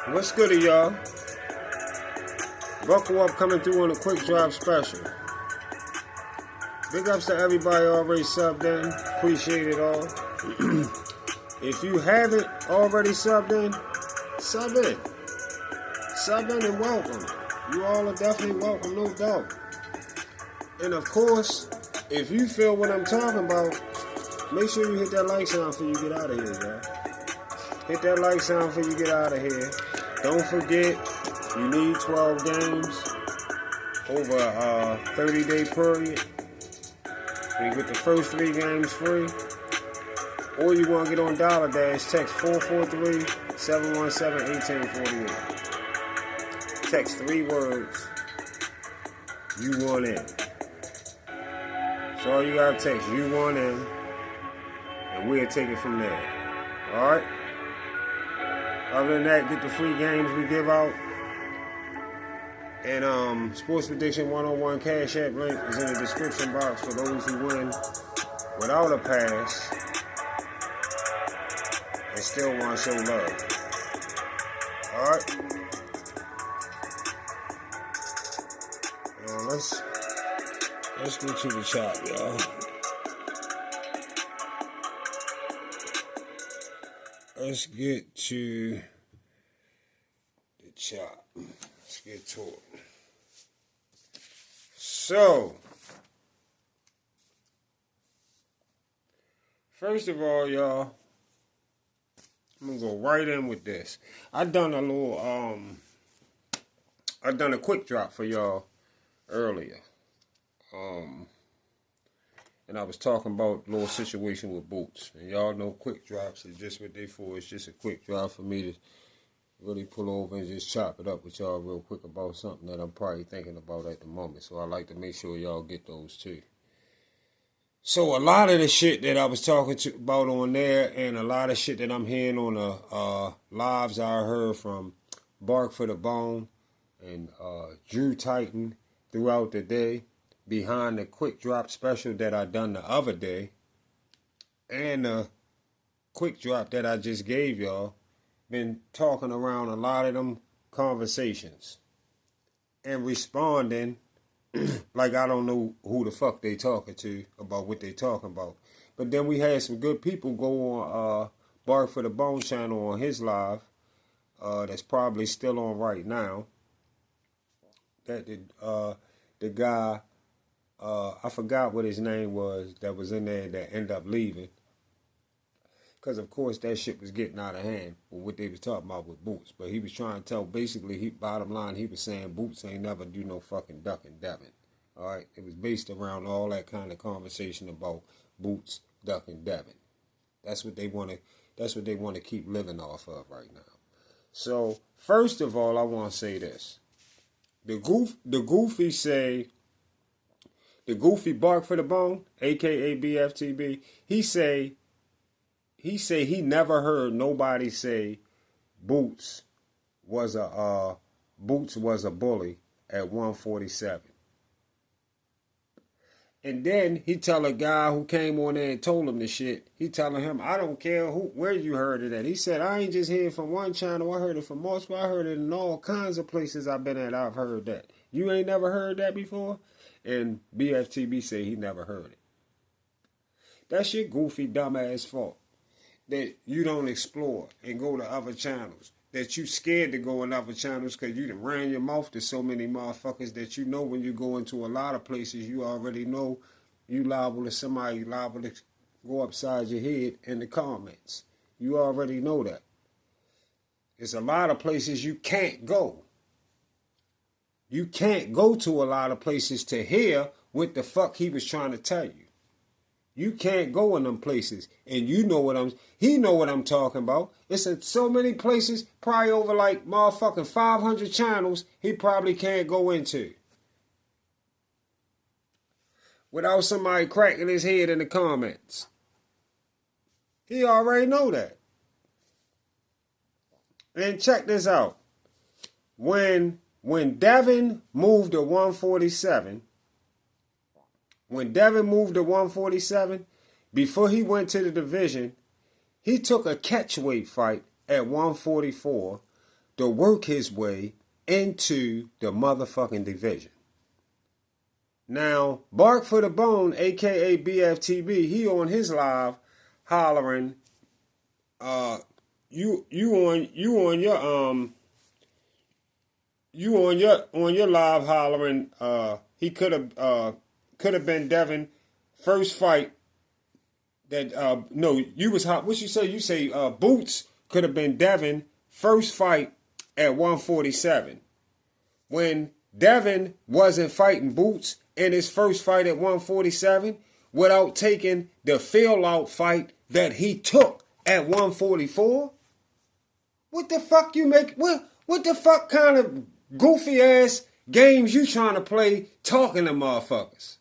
What's good, y'all? Buckle up, coming through on a quick drop special. Big ups to everybody already subbed in. Appreciate it all. If you haven't already subbed in, sub in. Sub in and welcome. You all are definitely welcome, no doubt. And of course, if you feel what I'm talking about, make sure you hit that like sign before you get out of here, y'all. Hit that like sign before you get out of here. Don't forget, you need 12 games over a 30-day period. You get the first 3 games free. Or you want to get on Dollar Dash, text 443-717-1848. Text 3 words. You want in. So all you gotta text, you want in, and we'll take it from there. Alright? Other than that, get the free games we give out. And Sports Prediction 101 Cash App link is in the description box for those who win without a pass and still want to show love. Alright? Let's go to the chop, y'all. Let's get to the chop. Let's get to it. So, first of all, y'all, I'm gonna go right in with this. I done a quick drop for y'all earlier. And I was talking about a little situation with boots. And y'all know quick drops is just what they for. It's just a quick drop for me to really pull over and just chop it up with y'all real quick about something that I'm probably thinking about at the moment. So I like to make sure y'all get those too. So a lot of the shit that I was talking about on there and a lot of shit that I'm hearing on the lives I heard from Bark for the Bone and Drew Titan throughout the day, behind the quick drop special that I done the other day and the quick drop that I just gave y'all, been talking around a lot of them conversations and responding like I don't know who the fuck they talking to about what they talking about. But then we had some good people go on Bark for the Bone channel on his live that's probably still on right now. That the guy, I forgot what his name was that was in there that ended up leaving. Because, of course, that shit was getting out of hand with what they was talking about with Boots. But he was trying to tell, basically, bottom line, he was saying Boots ain't never do no fucking ducking Devin. All right? It was based around all that kind of conversation about Boots ducking Devin. That's what they want to keep living off of right now. So, first of all, I want to say this. The goofy Bark for the Bone, a.k.a. BFTB, he say he never heard nobody say Boots was a bully at 147. And then he tell a guy who came on there and told him the shit, he telling him, I don't care where you heard it at. He said, I ain't just heard it from one channel, I heard it from multiple. I heard it in all kinds of places I've been at, I've heard that. You ain't never heard that before? And BFTB say he never heard it. That's your goofy, dumbass fault. That you don't explore and go to other channels. That you scared to go in other channels because you done ran your mouth to so many motherfuckers that you know when you go into a lot of places, you already know somebody liable to go upside your head in the comments. You already know that. There's a lot of places you can't go. You can't go to a lot of places to hear what the fuck he was trying to tell you. You can't go in them places, and he know what I'm talking about. It's at so many places, probably over like motherfucking 500 channels, he probably can't go into without somebody cracking his head in the comments. He already know that. And check this out. When Devin moved to 147, before he went to the division, he took a catchweight fight at 144 to work his way into the motherfucking division. Now, Bark for the Bone, aka BFTB, he on his live hollering, you on your live hollering, he could have been Devin first fight that no, you was hot. What you say? You say Boots could have been Devin first fight at 147. When Devin wasn't fighting Boots in his first fight at 147 without taking the fill-out fight that he took at 144? What the fuck you make? What the fuck kind of goofy ass games you trying to play talking to motherfuckers?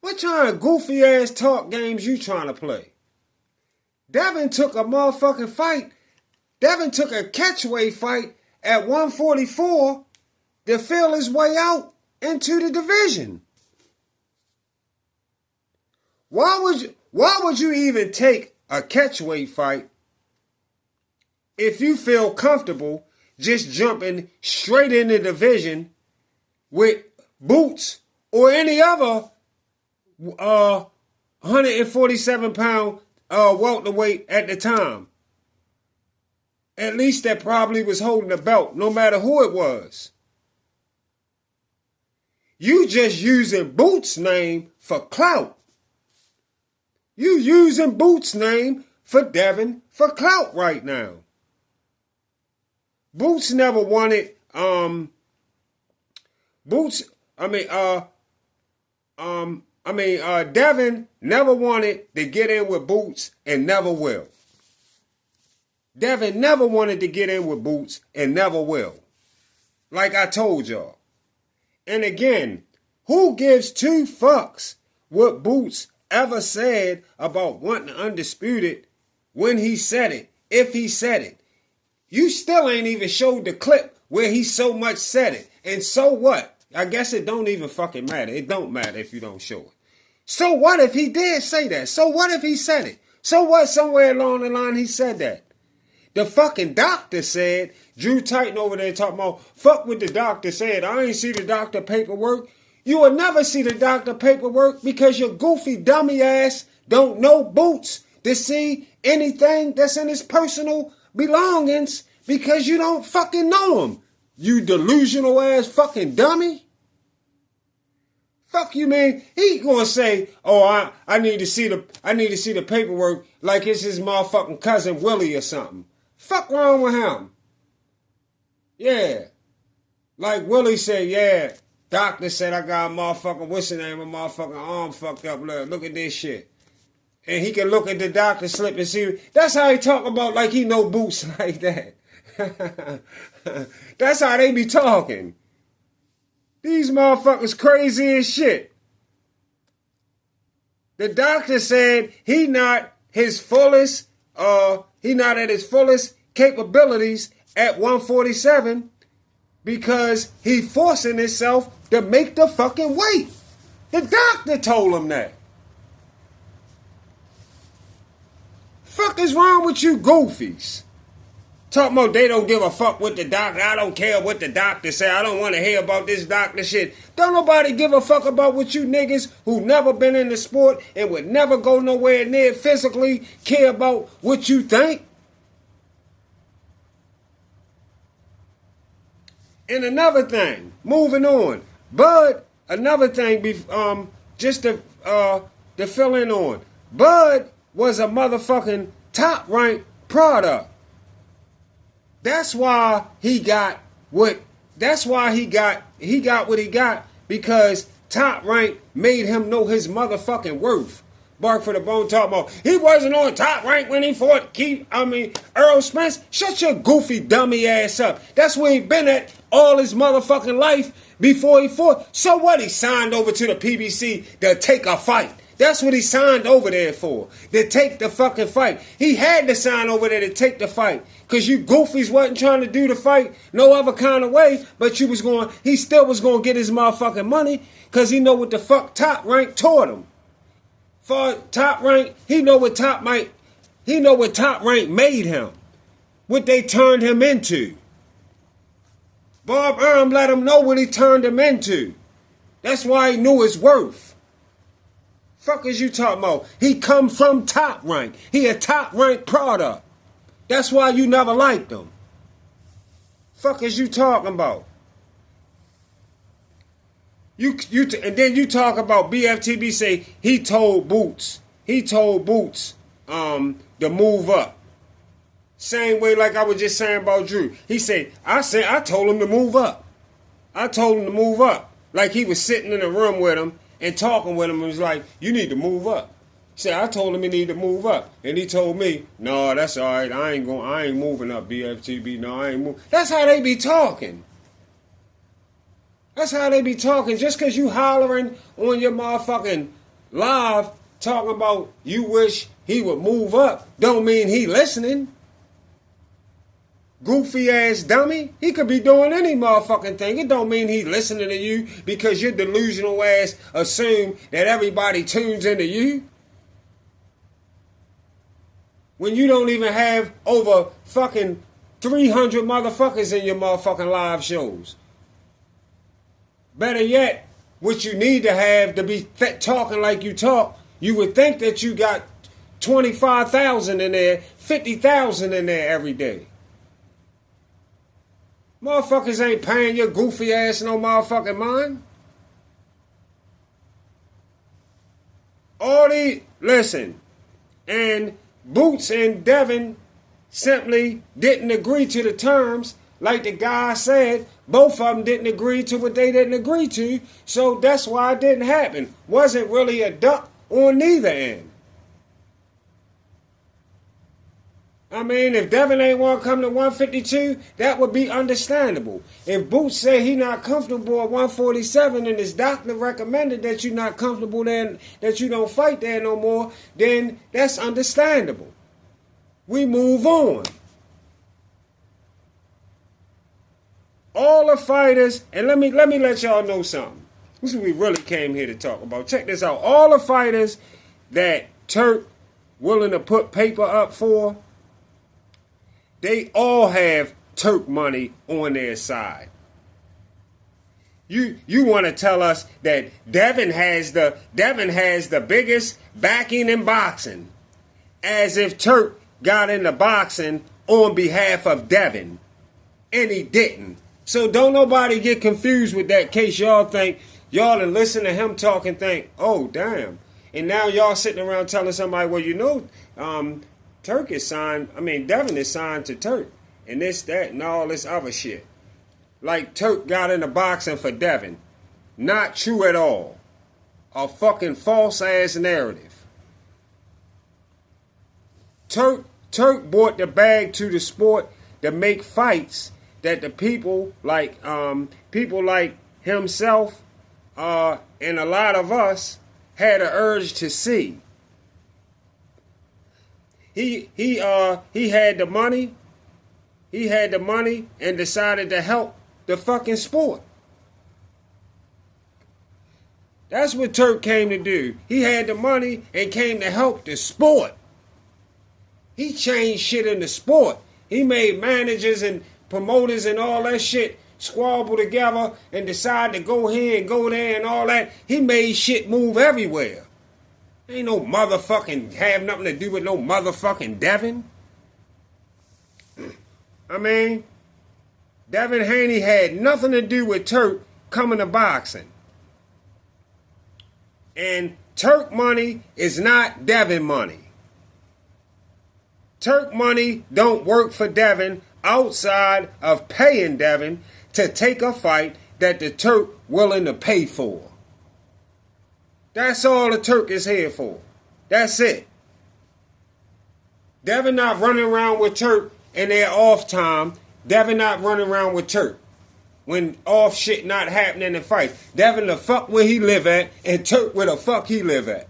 What kind of goofy ass talk games you trying to play? Devin took a motherfucking fight. Devin took a catchweight fight at 144 to feel his way out into the division. Why would you even take a catchweight fight if you feel comfortable just jumping straight in the division with Boots or any other 147-pound welterweight at the time? At least that probably was holding the belt, no matter who it was. You just using Boots' name for clout. You using Boots' name for Devin for clout right now. Boots never wanted, Devin never wanted to get in with Boots and never will. Devin never wanted to get in with Boots and never will. Like I told y'all. And again, who gives two fucks what Boots ever said about wanting Undisputed when he said it, if he said it? You still ain't even showed the clip where he so much said it. And so what? I guess it don't even fucking matter. It don't matter if you don't show it. So what if he did say that? So what if he said it? So what? Somewhere along the line he said that. The fucking doctor said, Drew Titan over there talking about, fuck what the doctor said. I ain't see the doctor paperwork. You will never see the doctor paperwork because your goofy dummy ass don't know Boots to see anything that's in his personal belongings because you don't fucking know him. You delusional ass fucking dummy. Fuck you, man. He gonna say, oh, I need to see the paperwork like it's his motherfucking cousin Willie or something. Fuck wrong with him? Yeah. Like Willie said, yeah, doctor said I got a motherfucking, what's the name, a motherfucking arm fucked up. Look at this shit. And he can look at the doctor slip and see. That's how he talk about like he know Boots like that. That's how they be talking. These motherfuckers crazy as shit. The doctor said he not at his fullest capabilities at 147 because he forcing himself to make the fucking weight. The doctor told him that. Fuck is wrong with you goofies? Talking about they don't give a fuck what the doctor. I don't care what the doctor say. I don't want to hear about this doctor shit. Don't nobody give a fuck about what you niggas who never been in the sport and would never go nowhere near physically care about what you think. And another thing, moving on. Bud, another thing, just to fill in on. Bud was a motherfucking top-ranked product. That's why he got what he got because Top Rank made him know his motherfucking worth. Bark for the Bone talking about he wasn't on Top Rank when he fought Earl Spence. Shut your goofy dummy ass up. That's where he been at all his motherfucking life before he fought. So what? He signed over to the PBC to take a fight. That's what he signed over there for. To take the fucking fight. He had to sign over there to take the fight. Because you goofies wasn't trying to do the fight no other kind of way. But he still was going to get his motherfucking money. Because he know what the fuck Top Rank taught him. For Top Rank, he know what Top Rank made him. What they turned him into. Bob Arum let him know what he turned him into. That's why he knew his worth. Fuck is you talking about? He come from Top Rank. He a Top Rank product. That's why you never liked him. Fuck is you talking about? And then you talk about BFTB say he told Boots to move up. Same way like I was just saying about Drew. He said I told him to move up. I told him to move up. Like he was sitting in a room with him and talking with him and was like, you need to move up. He said, I told him he need to move up. And he told me, no, that's all right. I ain't moving up, BFTB. No, I ain't moving. That's how they be talking. That's how they be talking. Just because you hollering on your motherfucking live talking about you wish he would move up don't mean he listening. Goofy ass dummy. He could be doing any motherfucking thing. It don't mean he listening to you because your delusional ass assume that everybody tunes into you. When you don't even have over fucking 300 motherfuckers in your motherfucking live shows. Better yet, what you need to have to be talking like you talk, you would think that you got 25,000 in there, 50,000 in there every day. Motherfuckers ain't paying your goofy ass no motherfucking mind. Listen, and Boots and Devin simply didn't agree to the terms. Like the guy said, both of them didn't agree to what they didn't agree to, so that's why it didn't happen. Wasn't really a duck on neither end. I mean, if Devin ain't want to come to 152, that would be understandable. If Boots said he not comfortable at 147 and his doctor recommended that you not comfortable there, that you don't fight there no more, then that's understandable. We move on. All the fighters, and let me let y'all know something. This is what we really came here to talk about. Check this out. All the fighters that Turk willing to put paper up for, they all have Turk money on their side. You want to tell us that Devin has the biggest backing in boxing, as if Turk got into boxing on behalf of Devin, and he didn't. So don't nobody get confused with that case. Y'all think, y'all to listen to him talk and think, oh, damn. And now y'all sitting around telling somebody, well, you know, Turk is signed, Devin is signed to Turk. And this, that, and all this other shit. Like Turk got into boxing for Devin. Not true at all. A fucking false ass narrative. Turk brought the bag to the sport to make fights that the people like himself and a lot of us had an urge to see. He had the money. He had the money and decided to help the fucking sport. That's what Turk came to do. He had the money and came to help the sport. He changed shit in the sport. He made managers and promoters and all that shit squabble together and decide to go here and go there and all that. He made shit move everywhere. Ain't no motherfucking have nothing to do with no motherfucking Devin. Devin Haney had nothing to do with Turk coming to boxing. And Turk money is not Devin money. Turk money don't work for Devin outside of paying Devin to take a fight that the Turk willing to pay for. That's all the Turk is here for. That's it. Devin not running around with Turk in their off time. Devin not running around with Turk when off shit not happening in fight. Devin the fuck where he live at and Turk where the fuck he live at.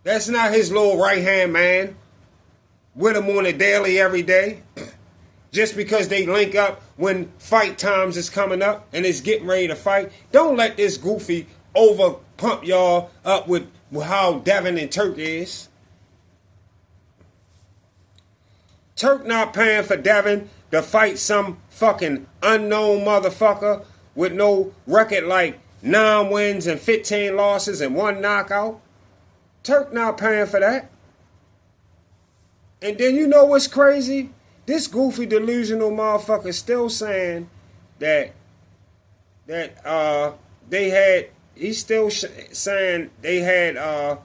That's not his little right hand man with him on a daily every day. Just because they link up when fight times is coming up and it's getting ready to fight. Don't let this goofy over pump y'all up with how Devin and Turk is. Turk not paying for Devin to fight some fucking unknown motherfucker with no record like 9 wins and 15 losses and 1 knockout. Turk not paying for that. And then you know what's crazy? This goofy delusional motherfucker still saying that they had. He's still saying they had that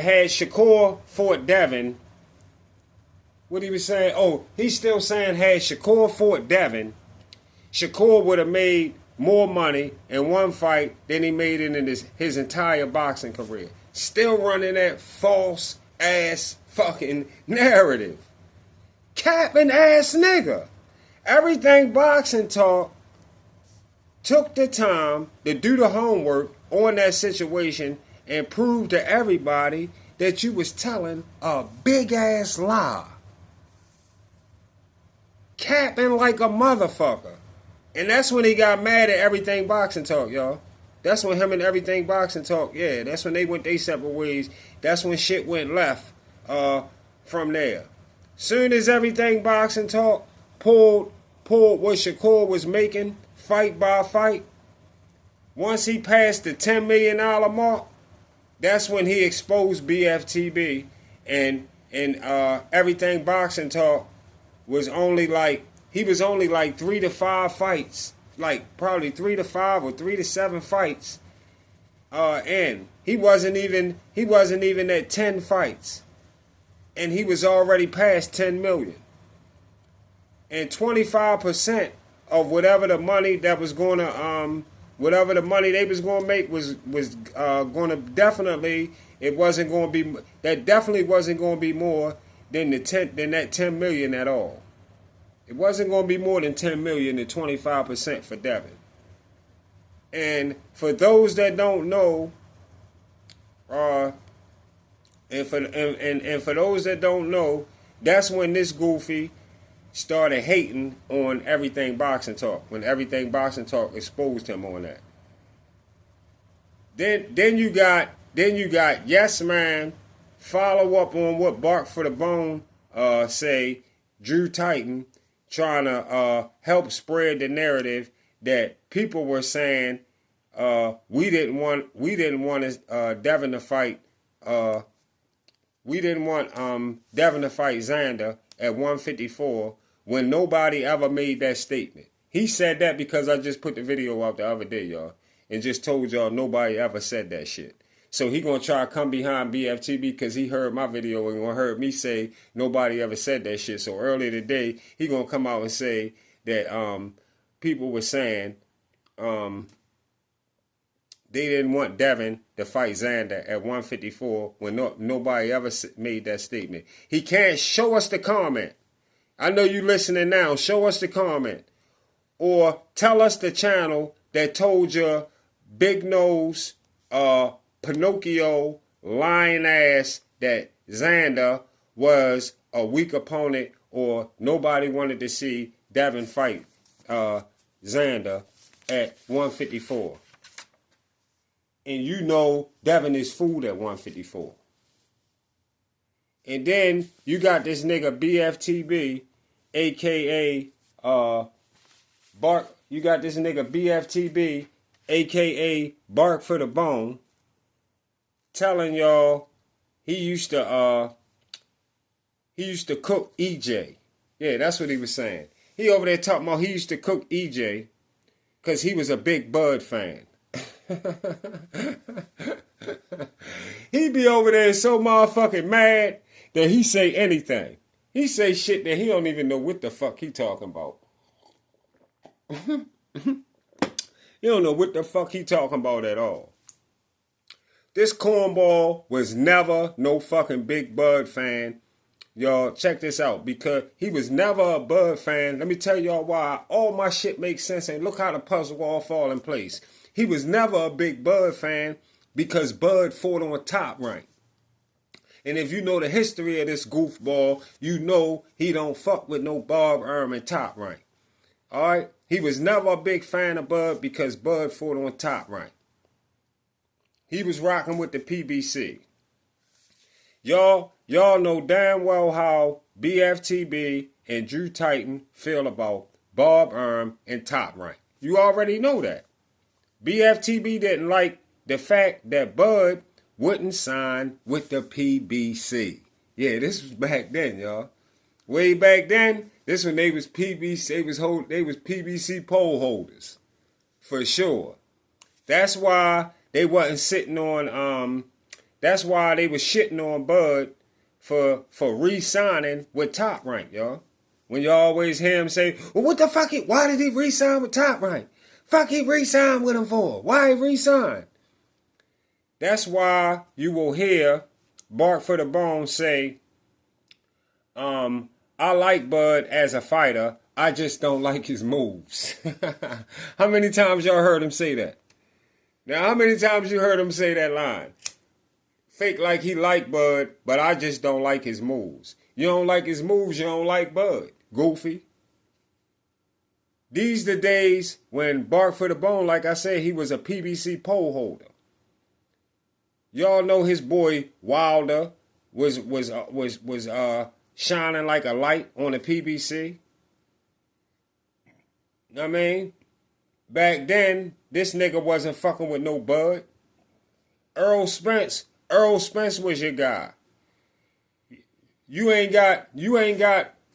had Shakur Fort Devon. What he was saying? Oh, he's still saying had Shakur Fort Devon, Shakur would have made more money in one fight than he made in his entire boxing career. Still running that false ass fucking narrative. Capping ass nigga. Everything Boxing Talk took the time to do the homework on that situation and prove to everybody that you was telling a big ass lie. Capping like a motherfucker. And that's when he got mad at Everything Boxing Talk, y'all. That's when him and Everything Boxing Talk, yeah, that's when they went their separate ways. That's when shit went left from there. Soon as Everything Boxing Talk pulled what Shakur was making, fight by fight, once he passed the $10 million mark, that's when he exposed BFTB and Everything Boxing Talk was only like, he was only like 3 to 5 fights, like probably 3 to 5 or 3 to 7 fights. And he wasn't even at 10 fights, and he was already past 10 million. And 25% of whatever the money that was going to whatever the money they was going to make was going to definitely, it wasn't going to be, that definitely wasn't going to be more than that 10 million at all. It wasn't going to be more than 10 million and 25% for Devin. And for those that don't know, and for those that don't know, that's when this goofy started hating on Everything Boxing Talk, when Everything Boxing Talk exposed him on that. Then you got Yes Man follow up on what Bark for the Bone say, Drew Titan, trying to help spread the narrative that people were saying we didn't want Devin to fight Devin to fight Xander at 154 when nobody ever made that statement. He said that because I just put the video out the other day, y'all, and just told y'all nobody ever said that shit. So he gonna try to come behind BFTB because he heard my video and heard me say nobody ever said that shit. So earlier today, he gonna come out and say that people were saying they didn't want Devin to fight Xander at 154 when nobody ever made that statement. He can't show us the comment. I know you listening now. Show us the comment. Or tell us the channel that told your big nose, Pinocchio, lying ass that Xander was a weak opponent or nobody wanted to see Devin fight Xander at 154. And you know Devin is fooled at 154. And then you got this nigga BFTB, a.k.a. Bark. You got this nigga BFTB, a.k.a. Bark for the Bone, telling y'all he used to cook EJ. Yeah, that's what he was saying. He over there talking about he used to cook EJ because he was a big Bud fan. He be over there so motherfucking mad that he say anything. He say shit that he don't even know what the fuck he talking about. You don't know what the fuck he talking about at all. This cornball was never no fucking big Bud fan. Y'all, check this out. Because he was never a Bud fan. Let me tell y'all why all my shit makes sense. And look how the puzzle all fall in place. He was never a big Bud fan because Bud fought on Top Rank. And if you know the history of this goofball, you know he don't fuck with no Bob Ehrman Top Rank. Alright? He was never a big fan of Bud because Bud fought on Top Rank. He was rocking with the PBC. Y'all know damn well how BFTB and Drew Titan feel about Bob Arm and Top Rank. You already know that. BFTB didn't like the fact that Bud wouldn't sign with the PBC. Yeah, this was back then, y'all. Way back then, this when they was PBC, they was PBC poll holders. For sure. That's why they wasn't sitting on that's why they was shitting on Bud for re-signing with Top Rank, y'all. When you always hear him say, well, what the fuck, why did he re-sign with Top Rank? Fuck he re-signed with him for? Why he re-signed? That's why you will hear Bark for the Bone say, I like Bud as a fighter, I just don't like his moves. How many times y'all heard him say that? Now, how many times you heard him say that line? Fake like he like Bud, but I just don't like his moves. You don't like his moves, you don't like Bud. Goofy. These the days when Bark for the Bone, like I said, he was a PBC poll holder. Y'all know his boy Wilder was shining like a light on the PBC. I mean, back then, this nigga wasn't fucking with no Bud. Earl Spence was your guy. You ain't got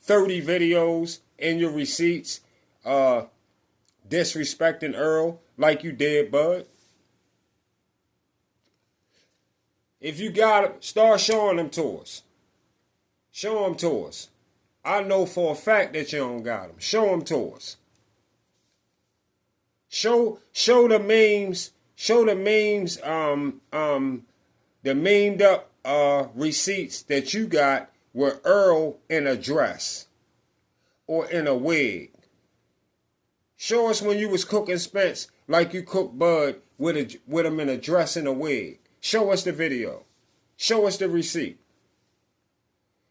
30 videos in your receipts disrespecting Earl like you did Bud. If you got it, start showing them to us. Show them to us. I know for a fact that you don't got them. Show them to us. Show the memes. Show the memes. The memed up receipts that you got with Earl in a dress or in a wig. Show us when you was cooking Spence like you cooked Bud with him in a dress and a wig. Show us the video. Show us the receipt.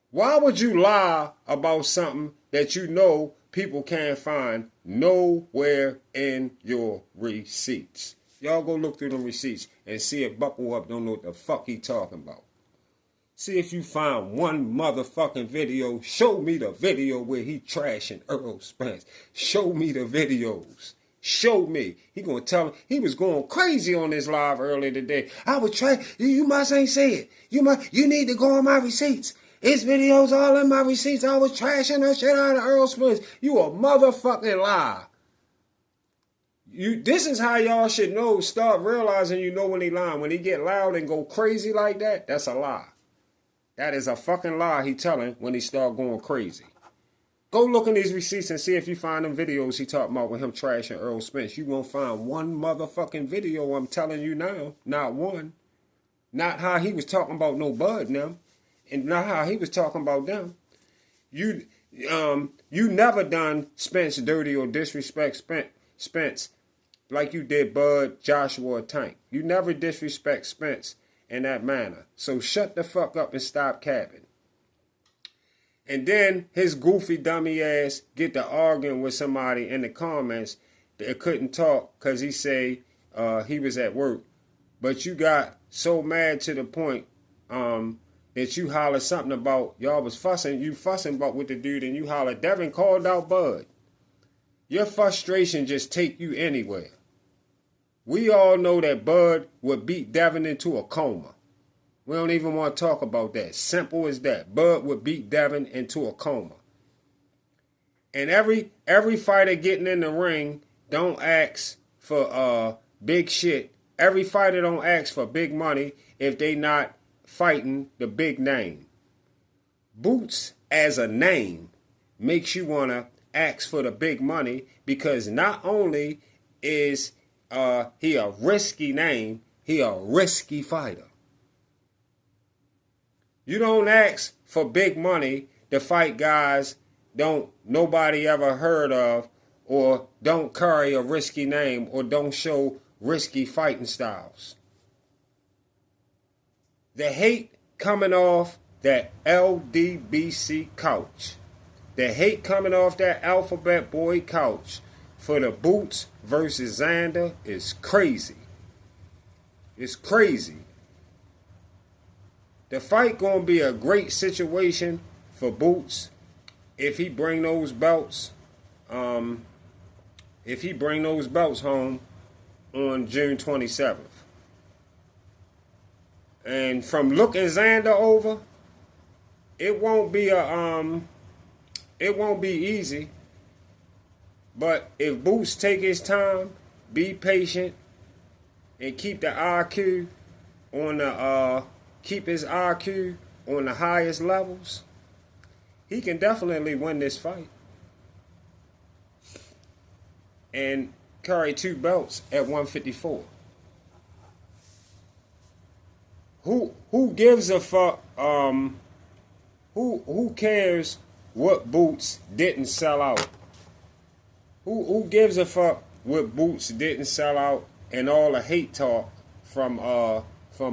Why would you lie about something that you know people can't find nowhere in your receipts? Y'all go look through them receipts and see if Buckle Up don't know what the fuck he talking about. See if you find one motherfucking video. Show me the video where he trashing Earl Spence. Show me the videos. Show me. He gonna tell him he was going crazy on this live earlier today. I was trying. You must ain't say it. You need to go on my receipts. His videos all in my receipts. I was trashing the shit out of Earl Spence. You a motherfucking lie. This is how y'all should know. Start realizing you know when he lying. When he get loud and go crazy like that, that's a lie. That is a fucking lie he telling when he start going crazy. Go look in these receipts and see if you find them videos he talking about with him trashing Earl Spence. You won't find one motherfucking video, I'm telling you now. Not one. Not how he was talking about no Bud now. And not how he was talking about them. You never done Spence dirty or disrespect Spence like you did Bud, Joshua, or Tank. You never disrespect Spence in that manner. So shut the fuck up and stop capping. And then his goofy dummy ass get to arguing with somebody in the comments that couldn't talk because he say he was at work. But you got so mad to the point that you hollered something about y'all was fussing about with the dude and you hollered, Devin called out Bud. Your frustration just take you anywhere. We all know that Bud would beat Devin into a coma. We don't even want to talk about that. Simple as that. Bud would beat Devin into a coma. And every fighter getting in the ring don't ask for big shit. Every fighter don't ask for big money if they not fighting the big name. Boots as a name makes you want to ask for the big money because not only is he a risky name, he a risky fighter. You don't ask for big money to fight guys nobody ever heard of or don't carry a risky name or don't show risky fighting styles. The hate coming off that LDBC couch. The hate coming off that alphabet boy couch for the Boots versus Xander is crazy. It's crazy. The fight gonna be a great situation for Boots if he bring those belts. If he bring those belts home on June 27th. And from looking Xander over, it won't be easy. But if Boots take his time, be patient, and keep the IQ on the keep his IQ on the highest levels, he can definitely win this fight and carry 2 belts at 154. Who gives a fuck? Who cares what Boots didn't sell out? Who gives a fuck what Boots didn't sell out and all the hate talk from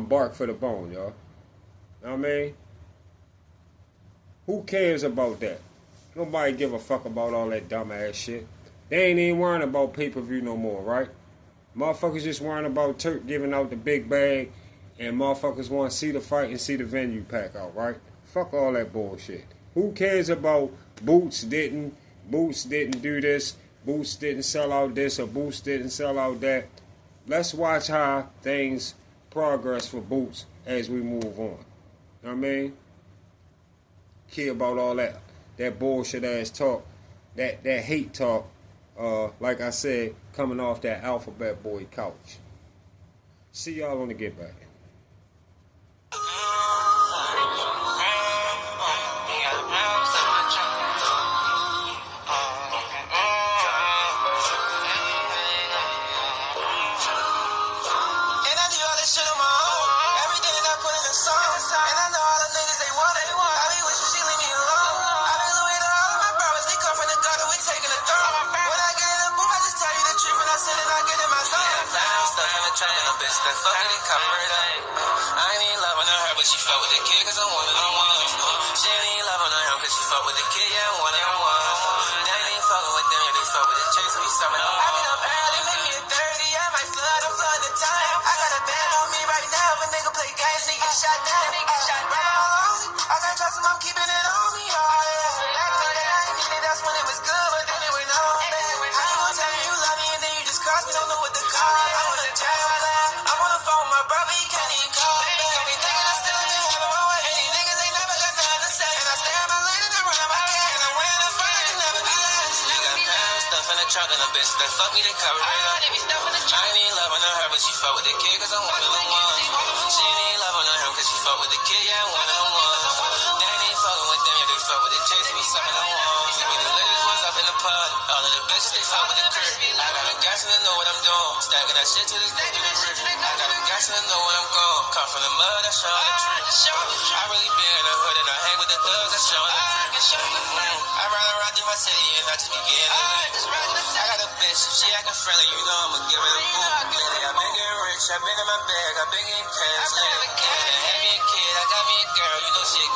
Bark for the Bone, y'all? Know what I mean? Who cares about that? Nobody give a fuck about all that dumbass shit. They ain't even worrying about pay-per-view no more, right? Motherfuckers just worrying about Turk giving out the big bag, and motherfuckers want to see the fight and see the venue pack out, right? Fuck all that bullshit. Who cares about Boots didn't do this, Boots didn't sell out this, or Boots didn't sell out that? Let's watch how things progress for Boots as we move on. You know what I mean? Care about all that bullshit ass talk, that hate talk, like I said, coming off that alphabet boy couch. See y'all on the Get Back. That fuck me to cover it up. I ain't even loving her, but she fuck with the kid cause I'm one of them ones. She ain't even loving him cause she fuck with the kid, yeah, I'm one of them ones. They ain't even fucking with them, yeah, they fuck with the chicks, we some of them ones. We be the latest ones up in the pod. All of the bitches, they fuck with the crib. I got a gas and I know what I'm doing. Stacking that shit to this day to the rip. I got a gas and I know where I'm going. Come from the mud, I show the tree. I really be in the hood and I hang with the thugs, I show the crib. I'd rather ride through my city and not just be getting lit. I got a bitch, if she acting friendly, you know I'ma give her the boot. Lately, I've been getting rich, I've been in my bag, I've been getting cash. Lately, had me a kid, I got me a girl, you know she a